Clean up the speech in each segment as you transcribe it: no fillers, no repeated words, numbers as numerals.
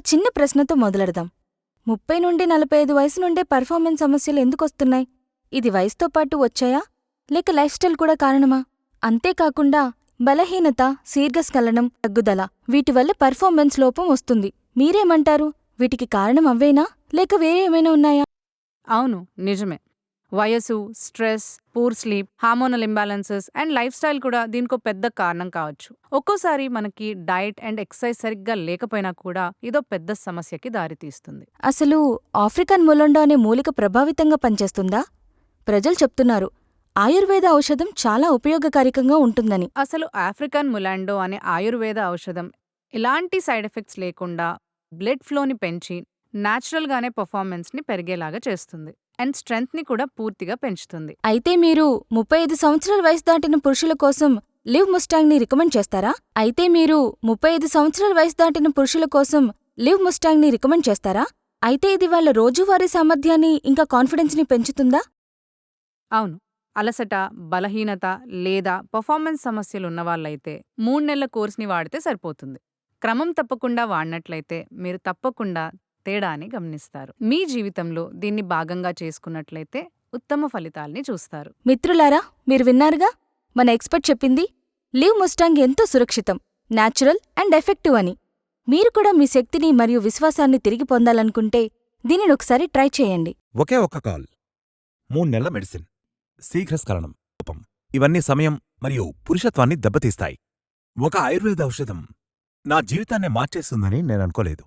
చిన్న ప్రశ్నతో మొదలెడదాం. 30 నుండి 45 వయసు నుండే పర్ఫార్మెన్స్ సమస్యలు ఎందుకొస్తున్నాయి? ఇది వయసుతో పాటు వచ్చాయా లేక లైఫ్ స్టైల్ కూడా కారణమా? అంతేకాకుండా బలహీనత, దీర్ఘస్ఖలనం, తగ్గుదల వీటివల్ల పర్ఫార్మెన్స్ లోపం వస్తుంది. మీరేమంటారు? వీటికి కారణం అవ్వేనా లేక వేరే ఏమైనా ఉన్నాయా? అవును, నిజమే. వయసు, stress, poor sleep, hormonal imbalances and life style కూడా దీనికో పెద్ద కారణం కావచ్చు. ఒక్కోసారి మనకి డైట్ అండ్ ఎక్సర్సైజ్ సరిగ్గా లేకపోయినా కూడా ఇదో పెద్ద సమస్యకి దారితీస్తుంది. అసలు ఆఫ్రికన్ ములండో అనే మూలిక ప్రభావితంగా పనిచేస్తుందా? ప్రజలు చెప్తున్నారు ఆయుర్వేద ఔషధం చాలా ఉపయోగకారికంగా ఉంటుందని. అసలు ఆఫ్రికన్ ములాండో అనే ఆయుర్వేద ఔషధం ఎలాంటి సైడ్ ఎఫెక్ట్స్ లేకుండా బ్లడ్ ఫ్లోని పెంచి న్యాచురల్గానే పర్ఫార్మెన్స్ని పెరిగేలాగా చేస్తుంది అండ్ స్ట్రెంగ్త్ని కూడా పూర్తిగా పెంచుతుంది. అయితే మీరు 35 సంవత్సరాల వయసు దాటిన పురుషుల కోసం లివ్ ముస్టాంగ్ని రికమెండ్ చేస్తారా? అయితే ఇది వాళ్ళ రోజువారీ సామర్థ్యాన్ని ఇంకా కాన్ఫిడెన్స్ని పెంచుతుందా? అవును, అలసట, బలహీనత లేదా పర్ఫార్మెన్స్ సమస్యలు ఉన్నవాళ్ళైతే 3 నెలల కోర్స్ని వాడితే సరిపోతుంది. క్రమం తప్పకుండా వాడినట్లయితే మీరు తప్పకుండా తేడాని గమనిస్తారు. మీ జీవితంలో దీన్ని భాగంగా చేసుకున్నట్లయితే ఉత్తమ ఫలితాల్ని చూస్తారు. మిత్రులారా, మీరు విన్నారుగా మన ఎక్స్పర్ట్ చెప్పింది. లివ్ ముస్టాంగ్ ఎంతో సురక్షితం, న్యాచురల్ అండ్ ఎఫెక్టివ్ అని. మీరు కూడా మీ శక్తిని మరియు విశ్వాసాన్ని తిరిగి పొందాలనుకుంటే దీనిని ఒకసారి ట్రై చేయండి. ఒకే ఒక్క కాల్, 3 నెలల మెడిసిన్, శీఘ్రస్ఖలనం, కోపం ఇవన్నీ సమయం మరియు పురుషత్వాన్ని దెబ్బతీస్తాయి. ఒక ఆయుర్వేద ఔషధం నా జీవితాన్నే మార్చేస్తుందని నేననుకోలేదు,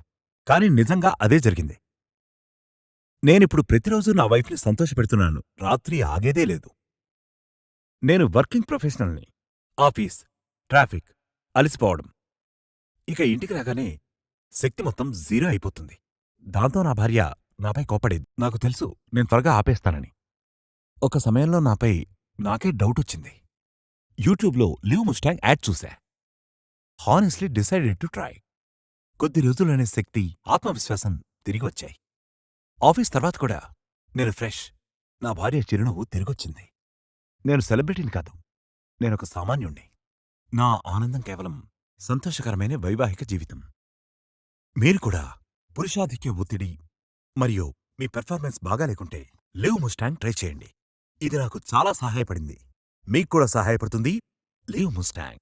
కానీ నిజంగా అదే జరిగింది. నేనిప్పుడు ప్రతిరోజూ నా వైఫ్ని సంతోషపెడుతున్నాను. రాత్రి ఆగేదే లేదు. నేను వర్కింగ్ ప్రొఫెషనల్ని. ఆఫీస్, ట్రాఫిక్, అలసిపోవడం, ఇక ఇంటికి రాగానే శక్తి మొత్తం జీరో అయిపోతుంది. దాంతో నా భార్య నాపై కోపడేది. నాకు తెలుసు నేను త్వరగా ఆపేస్తానని. ఒక సమయంలో నాపై నాకే డౌటొచ్చింది. యూట్యూబ్లో లివ్ ముస్టాంగ్ యాడ్ చూశా. Honestly decided to try. కొద్ది రోజుల్లోనే శక్తి, ఆత్మవిశ్వాసం తిరిగి వచ్చాయి. ఆఫీస్ తర్వాత కూడా నేను ఫ్రెష్. నా భార్య చిరునవ్వు తిరిగొచ్చింది. నేను సెలబ్రిటీని కాదు, నేనొక సామాన్యుణ్ణి. నా ఆనందం కేవలం సంతోషకరమైన వైవాహిక జీవితం. మీరు కూడా పురుషాధిక్య ఒత్తిడి మరియు మీ పెర్ఫార్మెన్స్ బాగా లేకుంటే లివ్ ముస్టాంగ్ ట్రై చేయండి. ఇది నాకు చాలా సహాయపడింది. మీకు కూడా సహాయపడుతుంది లివ్ ముస్టాంగ్.